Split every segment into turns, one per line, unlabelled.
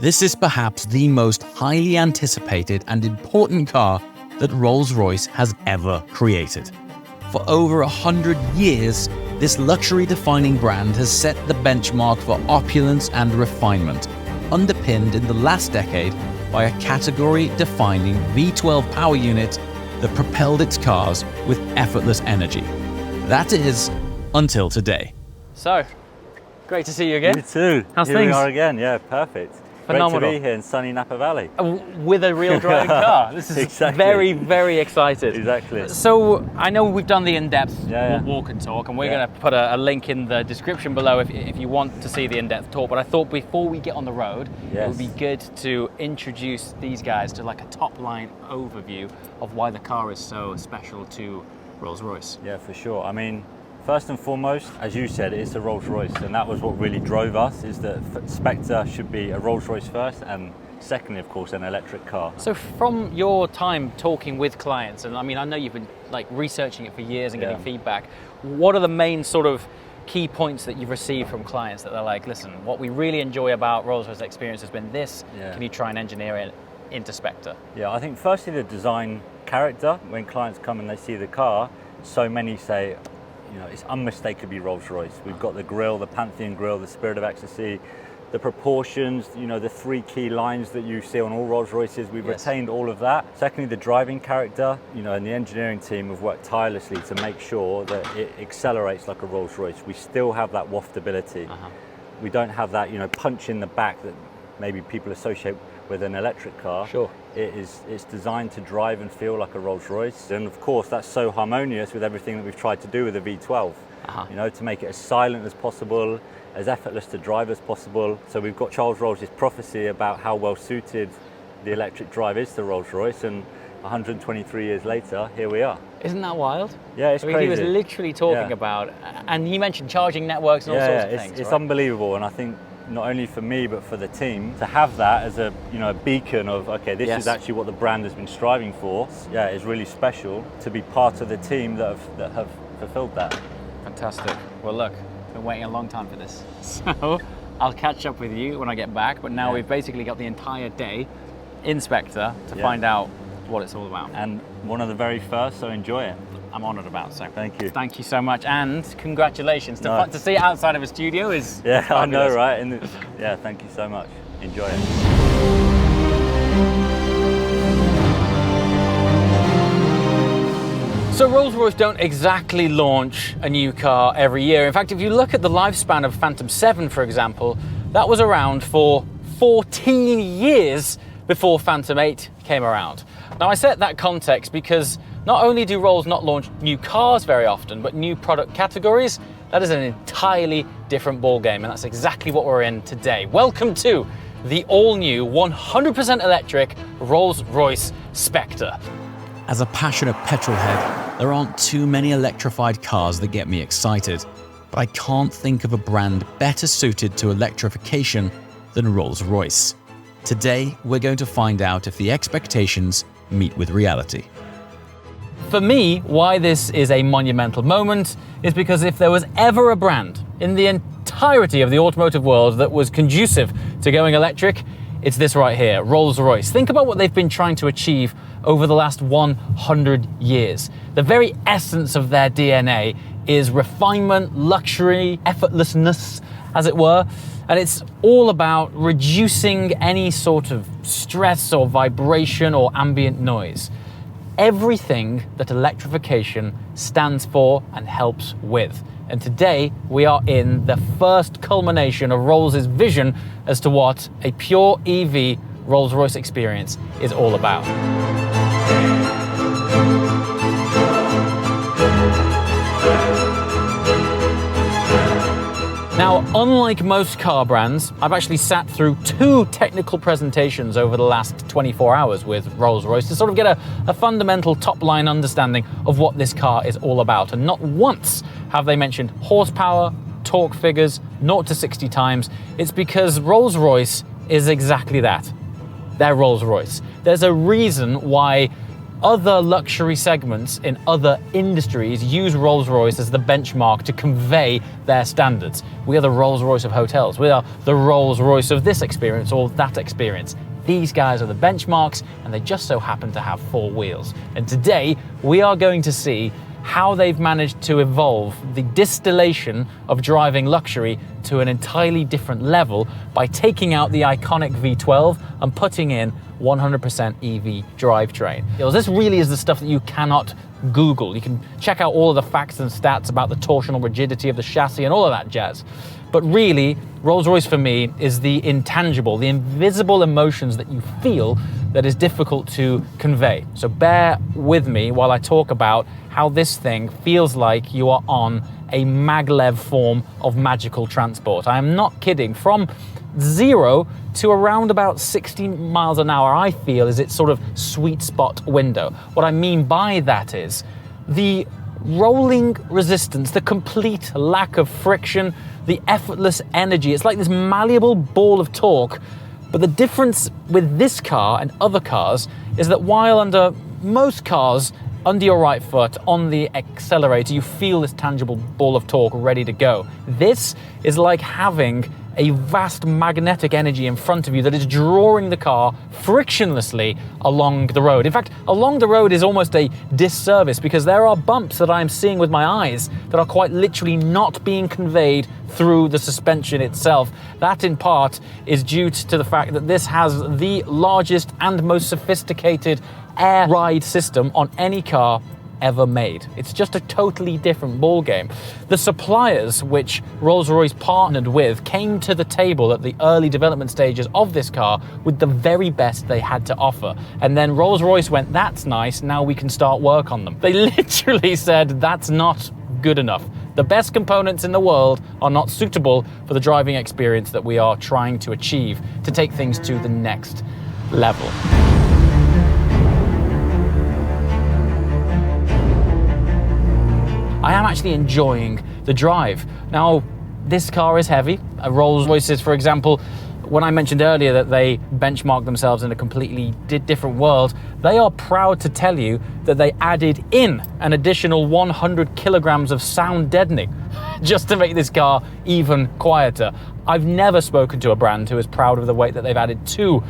This is perhaps the most highly anticipated and important car that Rolls-Royce has ever created. For over 100 years, this luxury-defining brand has set the benchmark for opulence and refinement, underpinned in the last decade by a category-defining V12 power unit that propelled its cars with effortless energy. That is, until today.
So, great to see you again.
You too.
How's
Here
things?
we are again, yeah, perfect.
Phenomenal.
Great to be here in sunny Napa Valley.
With a real driving car. This is
Exactly.
very, very excited.
Exactly.
So, I know we've done the in-depth
Yeah.
walk and talk, and we're going to put a link in the description below if you want to see the in-depth talk. But I thought before we get on the road, it would be good to introduce these guys to like a top-line overview of why the car is so special to Rolls-Royce.
Yeah, for sure. I mean, first and foremost, as you said, it's a Rolls Royce, and that was what really drove us, is that Spectre should be a Rolls Royce first, and secondly, of course, an electric car.
So from your time talking with clients, and I mean, I know you've been like researching it for years and getting feedback, what are the main sort of key points that you've received from clients that they're like, listen, what we really enjoy about Rolls-Royce experience has been this, can you try and engineer it into Spectre?
Yeah, I think firstly the design character. When clients come and they see the car, so many say, you know, it's unmistakably Rolls-Royce. We've got the grille, the Pantheon grille, the spirit of ecstasy, the proportions, you know, the three key lines that you see on all Rolls-Royces. We've retained all of that. Secondly, the driving character, you know, and the engineering team have worked tirelessly to make sure that it accelerates like a Rolls-Royce. We still have that waftability. We don't have that, you know, punch in the back that maybe people associate with an electric car.
Sure.
It's designed to drive and feel like a Rolls Royce, and of course that's so harmonious with everything that we've tried to do with the V12. You know, to make it as silent as possible, as effortless to drive as possible. So we've got Charles Rolls' prophecy about how well suited the electric drive is to Rolls Royce, and 123 years later, here we are.
Isn't that wild?
Yeah, it's crazy.
He was literally talking about, and he mentioned charging networks and all sorts of things.
It's
right?
unbelievable, and I think not only for me but for the team to have that as a, you know, a beacon of, okay, this is actually what the brand has been striving for. Yeah, it's really special to be part of the team that have fulfilled that.
Fantastic. Well, look, I've been waiting a long time for this, so I'll catch up with you when I get back. But now we've basically got the entire day in Spectre to find out what it's all about.
And one of the very first, so enjoy it.
I'm honoured about, so
thank you.
Thank you so much, and congratulations. To see it outside of a studio is
I
fabulous.
know, right? And yeah, thank you so much. Enjoy it.
So Rolls-Royce don't exactly launch a new car every year. In fact, if you look at the lifespan of Phantom 7, for example, that was around for 14 years before Phantom 8 came around. Now, I set that context because not only do Rolls not launch new cars very often, but new product categories, that is an entirely different ballgame, and that's exactly what we're in today. Welcome to the all-new 100% electric Rolls-Royce Spectre.
As a passionate petrolhead, there aren't too many electrified cars that get me excited, but I can't think of a brand better suited to electrification than Rolls-Royce. Today, we're going to find out if the expectations meet with reality.
For me, why this is a monumental moment is because if there was ever a brand in the entirety of the automotive world that was conducive to going electric, it's this right here, Rolls-Royce. Think about what they've been trying to achieve over the last 100 years. The very essence of their DNA is refinement, luxury, effortlessness, as it were. And it's all about reducing any sort of stress or vibration or ambient noise. Everything that electrification stands for and helps with. And today we are in the first culmination of Rolls' vision as to what a pure EV Rolls-Royce experience is all about. Now, unlike most car brands, I've actually sat through 2 technical presentations over the last 24 hours with Rolls-Royce to sort of get a fundamental top-line understanding of what this car is all about. And not once have they mentioned horsepower, torque figures, 0 to 60 times. It's because Rolls-Royce is exactly that. They're Rolls-Royce. There's a reason why Other luxury segments in other industries use Rolls-Royce as the benchmark to convey their standards. We are the Rolls-Royce of hotels. We are the Rolls-Royce of this experience or that experience. These guys are the benchmarks, and they just so happen to have 4 wheels. And today, we are going to see how they've managed to evolve the distillation of driving luxury to an entirely different level by taking out the iconic V12 and putting in 100% EV drivetrain. This really is the stuff that you cannot Google. You can check out all of the facts and stats about the torsional rigidity of the chassis and all of that jazz. But really, Rolls-Royce for me is the intangible, the invisible emotions that you feel that is difficult to convey. So bear with me while I talk about how this thing feels like you are on a maglev form of magical transport. I am not kidding. From 0 to around about 60 miles an hour, I feel, is its sort of sweet spot window. What I mean by that is the rolling resistance, the complete lack of friction, the effortless energy. It's like this malleable ball of torque. But the difference with this car and other cars is that while under most cars, under your right foot, on the accelerator, you feel this tangible ball of torque ready to go. This is like having a vast magnetic energy in front of you that is drawing the car frictionlessly along the road. In fact, along the road is almost a disservice because there are bumps that I am seeing with my eyes that are quite literally not being conveyed through the suspension itself. That in part is due to the fact that this has the largest and most sophisticated air ride system on any car ever made. It's just a totally different ballgame. The suppliers which Rolls-Royce partnered with came to the table at the early development stages of this car with the very best they had to offer. And then Rolls-Royce went, that's nice, now we can start work on them. They literally said, that's not good enough. The best components in the world are not suitable for the driving experience that we are trying to achieve to take things to the next level. I am actually enjoying the drive. Now, this car is heavy. Rolls-Royces, for example, when I mentioned earlier that they benchmark themselves in a completely different world, they are proud to tell you that they added in an additional 100 kilograms of sound deadening just to make this car even quieter. I've never spoken to a brand who is proud of the weight that they've added to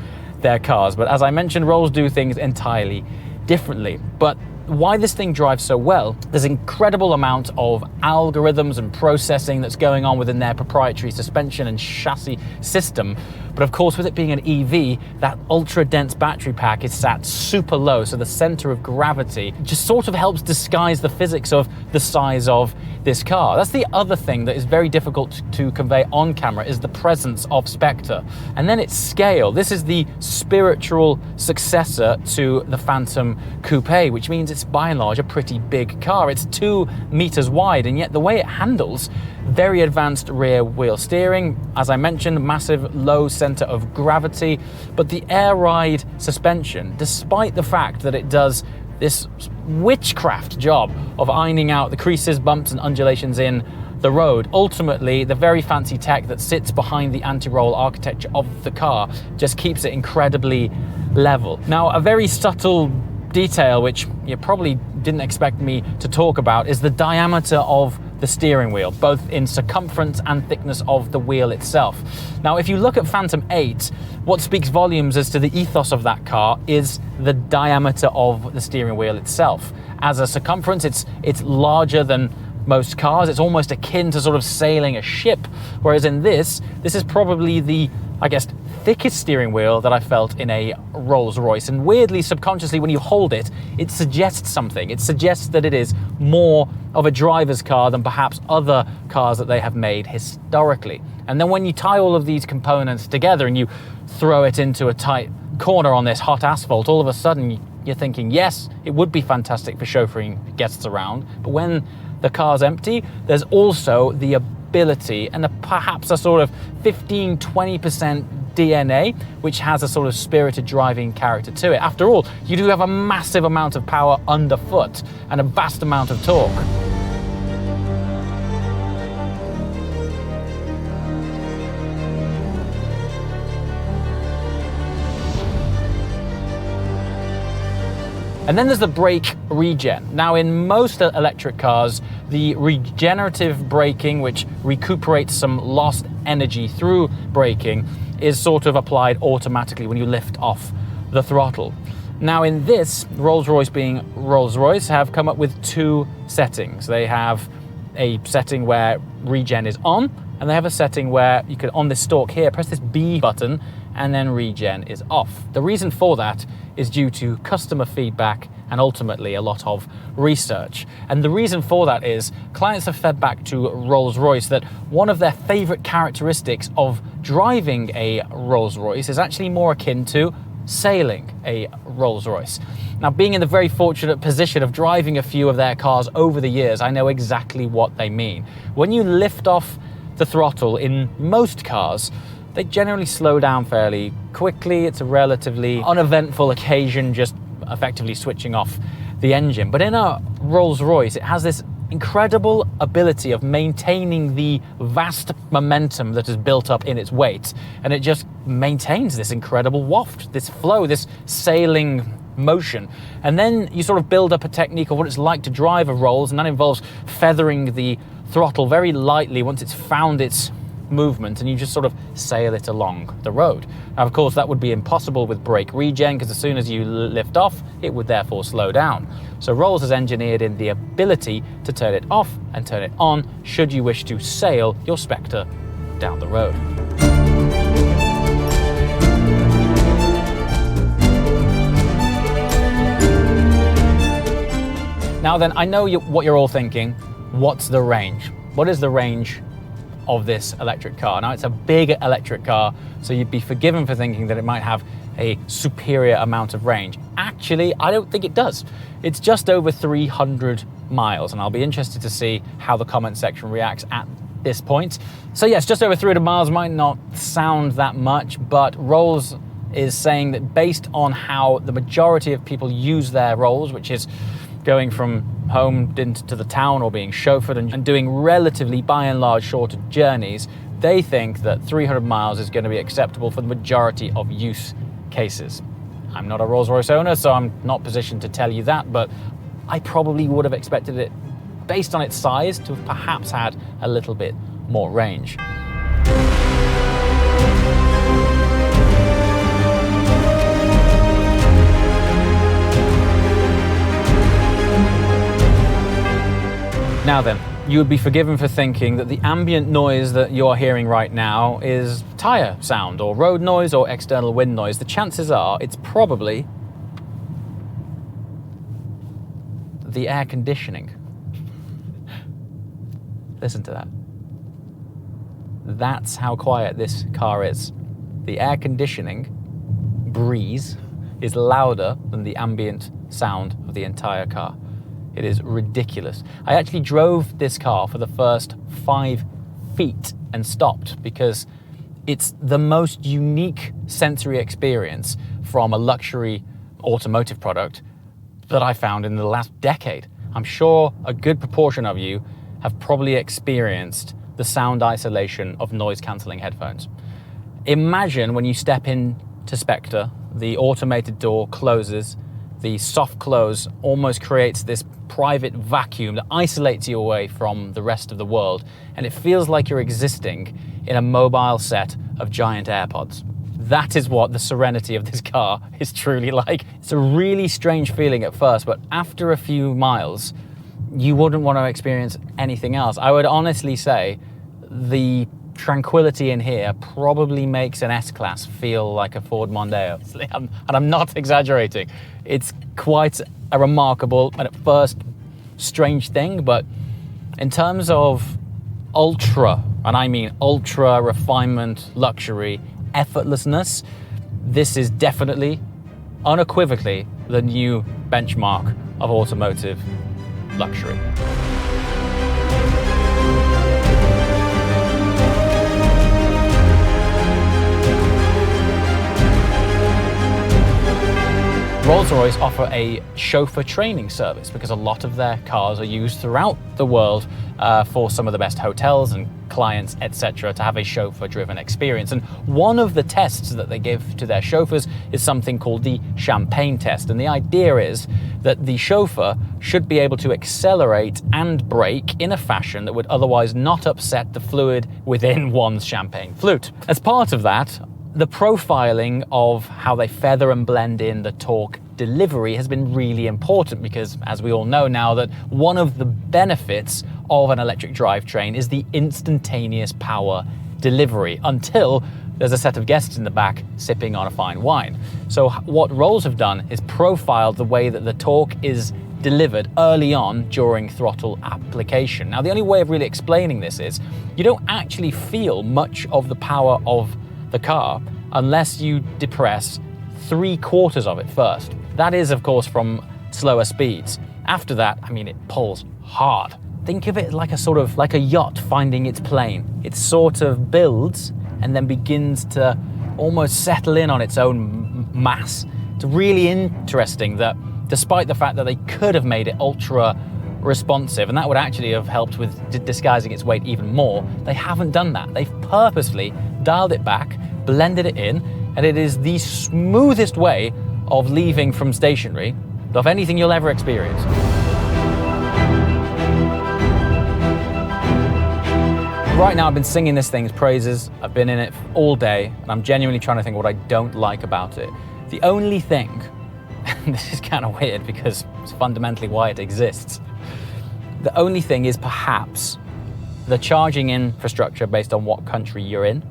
their cars, but as I mentioned, Rolls do things entirely differently. But why this thing drives so well, there's an incredible amount of algorithms and processing that's going on within their proprietary suspension and chassis system. But of course, with it being an EV, that ultra dense battery pack is sat super low, so the center of gravity just sort of helps disguise the physics of the size of this car. That's the other thing that is very difficult to convey on camera, is the presence of Spectre. And then its scale. This is the spiritual successor to the Phantom Coupe, which means it's by and large a pretty big car. It's 2 meters wide, and yet the way it handles, very advanced rear wheel steering, as I mentioned, massive low center of gravity, but the air ride suspension, despite the fact that it does this witchcraft job of ironing out the creases, bumps and undulations in the road, ultimately the very fancy tech that sits behind the anti-roll architecture of the car just keeps it incredibly level. Now, a very subtle detail which you probably didn't expect me to talk about is the diameter of the steering wheel, both in circumference and thickness of the wheel itself. Now, if you look at Phantom 8, what speaks volumes as to the ethos of that car is the diameter of the steering wheel itself. As a circumference, it's larger than most cars. It's almost akin to sort of sailing a ship, whereas in this is probably the, I guess, thickest steering wheel that I felt in a Rolls-Royce. And weirdly, subconsciously, when you hold it, it suggests something. It suggests that it is more of a driver's car than perhaps other cars that they have made historically. And then when you tie all of these components together and you throw it into a tight corner on this hot asphalt, all of a sudden you're thinking, yes, it would be fantastic for chauffeuring guests around, but when the car's empty, there's also the ability and perhaps a sort of 15-20% DNA, which has a sort of spirited driving character to it. After all, you do have a massive amount of power underfoot and a vast amount of torque. And then there's the brake regen. Now, in most electric cars, the regenerative braking, which recuperates some lost energy through braking, is sort of applied automatically when you lift off the throttle. Now, in this, Rolls-Royce being Rolls-Royce, have come up with two settings. They have a setting where regen is on, and they have a setting where you could, on this stalk here, press this B button, and then regen is off. The reason for that is due to customer feedback and ultimately a lot of research. And the reason for that is clients have fed back to Rolls-Royce that one of their favorite characteristics of driving a Rolls-Royce is actually more akin to sailing a Rolls-Royce. Now, being in the very fortunate position of driving a few of their cars over the years, I know exactly what they mean. When you lift off the throttle in most cars, they generally slow down fairly quickly. It's a relatively uneventful occasion, just effectively switching off the engine. But in a Rolls-Royce, it has this incredible ability of maintaining the vast momentum that is built up in its weight, and it just maintains this incredible waft, this flow, this sailing motion. And then you sort of build up a technique of what it's like to drive a Rolls, and that involves feathering the throttle very lightly once it's found its movement, and you just sort of sail it along the road. Now, of course, that would be impossible with brake regen, because as soon as you lift off, it would therefore slow down. So Rolls has engineered in the ability to turn it off and turn it on should you wish to sail your Spectre down the road. Now then, I know what you're all thinking. What's the range? What is the range of this electric car? Now, it's a big electric car, so you'd be forgiven for thinking that it might have a superior amount of range. Actually, I don't think it does. It's just over 300 miles, and I'll be interested to see how the comment section reacts at this point. So yes, just over 300 miles might not sound that much, but Rolls is saying that based on how the majority of people use their Rolls, which is going from home into the town or being chauffeured and doing relatively, by and large, shorter journeys, they think that 300 miles is going to be acceptable for the majority of use cases. I'm not a Rolls-Royce owner, so I'm not positioned to tell you that, but I probably would have expected it, based on its size, to have perhaps had a little bit more range. Now then, you would be forgiven for thinking that the ambient noise that you're hearing right now is tyre sound or road noise or external wind noise. The chances are it's probably the air conditioning. Listen to that. That's how quiet this car is. The air conditioning breeze is louder than the ambient sound of the entire car. It is ridiculous. I actually drove this car for the first 5 feet and stopped because it's the most unique sensory experience from a luxury automotive product that I found in the last decade. I'm sure a good proportion of you have probably experienced the sound isolation of noise-cancelling headphones. Imagine when you step into Spectre, the automated door closes, the soft close almost creates this private vacuum that isolates you away from the rest of the world, and it feels like you're existing in a mobile set of giant AirPods. That is what the serenity of this car is truly like. It's a really strange feeling at first, but after a few miles, you wouldn't want to experience anything else. I would honestly say the tranquility in here probably makes an S-Class feel like a Ford Mondeo. And I'm not exaggerating. It's quite a remarkable and at first strange thing, but in terms of ultra, and I mean ultra refinement, luxury, effortlessness, this is definitely, unequivocally, the new benchmark of automotive luxury. Rolls-Royce offer a chauffeur training service because a lot of their cars are used throughout the world for some of the best hotels and clients, etc., to have a chauffeur-driven experience. And one of the tests that they give to their chauffeurs is something called the champagne test. And the idea is that the chauffeur should be able to accelerate and brake in a fashion that would otherwise not upset the fluid within one's champagne flute. As part of that, the profiling of how they feather and blend in the torque delivery has been really important because, as we all know now, that one of the benefits of an electric drivetrain is the instantaneous power delivery until there's a set of guests in the back sipping on a fine wine. So what Rolls have done is profiled the way that the torque is delivered early on during throttle application. Now, the only way of really explaining this is you don't actually feel much of the power of the car unless you depress 3/4 of it first. That is, of course, from slower speeds. After that, I mean, it pulls hard. Think of it like a yacht finding its plane. It sort of builds and then begins to almost settle in on its own mass. It's really interesting that despite the fact that they could have made it ultra responsive, and that would actually have helped with disguising its weight even more, they haven't done that. They've purposely dialed it back, blended it in, and it is the smoothest way of leaving from stationary of anything you'll ever experience. Right now I've been singing this thing's praises, I've been in it all day, and I'm genuinely trying to think what I don't like about it. The only thing, and this is kind of weird because it's fundamentally why it exists, the only thing is perhaps the charging infrastructure based on what country you're in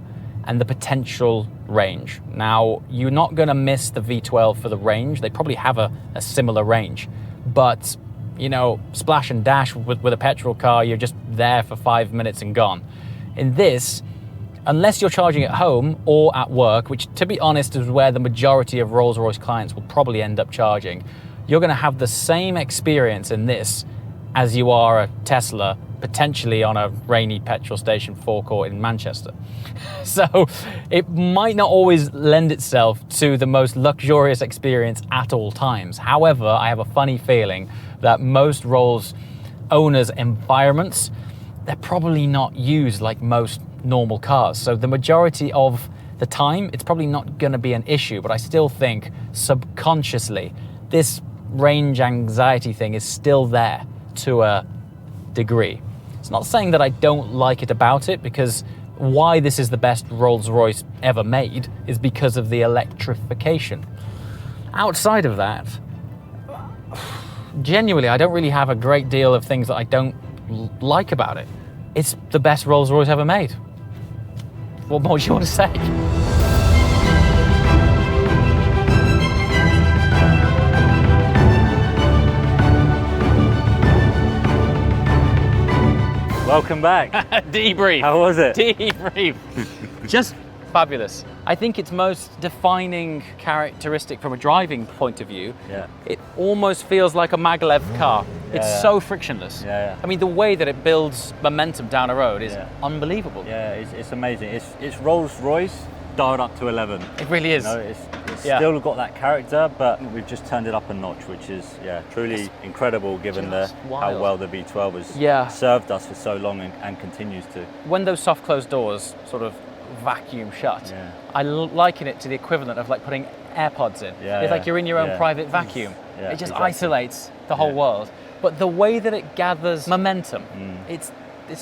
and the potential range. Now, you're not going to miss the V12 for the range. They probably have a similar range. But, you know, splash and dash with a petrol car, you're just there for 5 minutes and gone. In this, unless you're charging at home or at work, which to be honest is where the majority of Rolls-Royce clients will probably end up charging, you're going to have the same experience in this as you are a Tesla, potentially on a rainy petrol station forecourt in Manchester. So it might not always lend itself to the most luxurious experience at all times. However, I have a funny feeling that most Rolls owners' environments, they're probably not used like most normal cars. So the majority of the time, it's probably not going to be an issue, but I still think subconsciously, this range anxiety thing is still there to a degree. It's not saying that I don't like it about it, because why this is the best Rolls-Royce ever made is because of the electrification. Outside of that, genuinely, I don't really have a great deal of things that I don't like about it. It's the best Rolls-Royce ever made. What more do you want to say?
Welcome back.
Debrief.
How was it?
Debrief. Just fabulous. I think its most defining characteristic from a driving point of view, it almost feels like a maglev car. It's so frictionless. I mean, the way that it builds momentum down a road is unbelievable.
Yeah, it's amazing. It's Rolls-Royce dialed up to 11.
It really is.
You know, it's still got that character, but we've just turned it up a notch, which is truly incredible given how well the V12 has served us for so long and continues to.
When those soft closed doors sort of vacuum shut, I liken it to the equivalent of like putting AirPods in. It's like you're in your own private vacuum. It just isolates the whole world. But the way that it gathers momentum, it's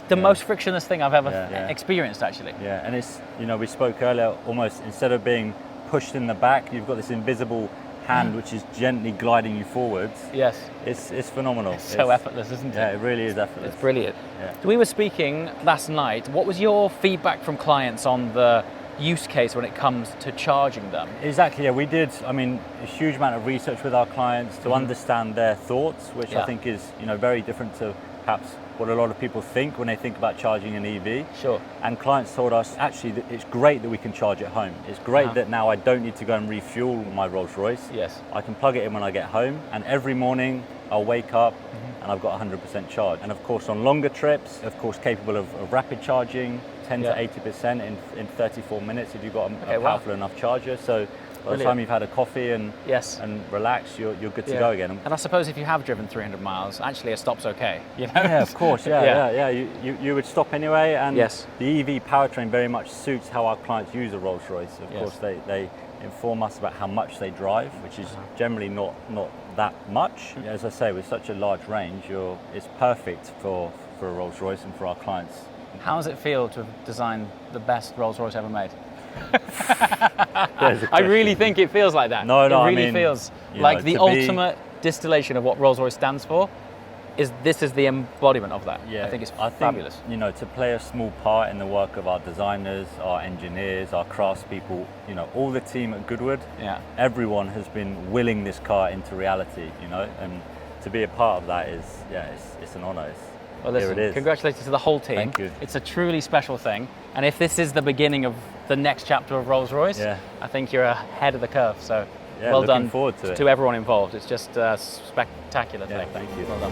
the most frictionless thing I've ever experienced, actually. Yeah,
and it's, you know, we spoke earlier, almost instead of being pushed in the back, you've got this invisible hand which is gently gliding you forwards.
Yes.
It's phenomenal.
It's so effortless, isn't it?
Yeah, it really is effortless.
It's brilliant. We were speaking last night. What was your feedback from clients on the use case when it comes to charging them?
Exactly, we did, I mean, a huge amount of research with our clients to understand their thoughts, which I think is, you know, very different to perhaps what a lot of people think when they think about charging an EV.
Sure.
And clients told us, actually, that it's great that we can charge at home. It's great that now I don't need to go and refuel my Rolls Royce.
Yes.
I can plug it in when I get home, and every morning I'll wake up and I've got 100% charge. And of course, on longer trips, of course, capable of rapid charging, 10 to 80% in 34 minutes if you've got a powerful enough charger. So By the time you've had a coffee and relax, you're good to go again.
And I suppose if you have driven 300 miles, actually a stop's okay. You know?
Yeah, of course. Yeah. You would stop anyway, and the EV powertrain very much suits how our clients use a Rolls Royce. Of course, they inform us about how much they drive, which is generally not that much. As I say, with such a large range, it's perfect for a Rolls Royce and for our clients.
How does it feel to have designed the best Rolls Royce ever made? I really think it feels like that.
No,
it really feels like the ultimate distillation of what Rolls Royce stands for. This is the embodiment of that.
Yeah,
I think it's fabulous.
To play a small part in the work of our designers, our engineers, our craftspeople, all the team at Goodwood, everyone has been willing this car into reality, and to be a part of that is, it's an honour.
Well, listen,
here it is.
Congratulations to the whole team.
Thank you.
It's a truly special thing. And if this is the beginning of the next chapter of Rolls Royce, I think you're ahead of the curve. So well done
forward to it.
To everyone involved. It's just a spectacular thing.
Thank you.
Well done.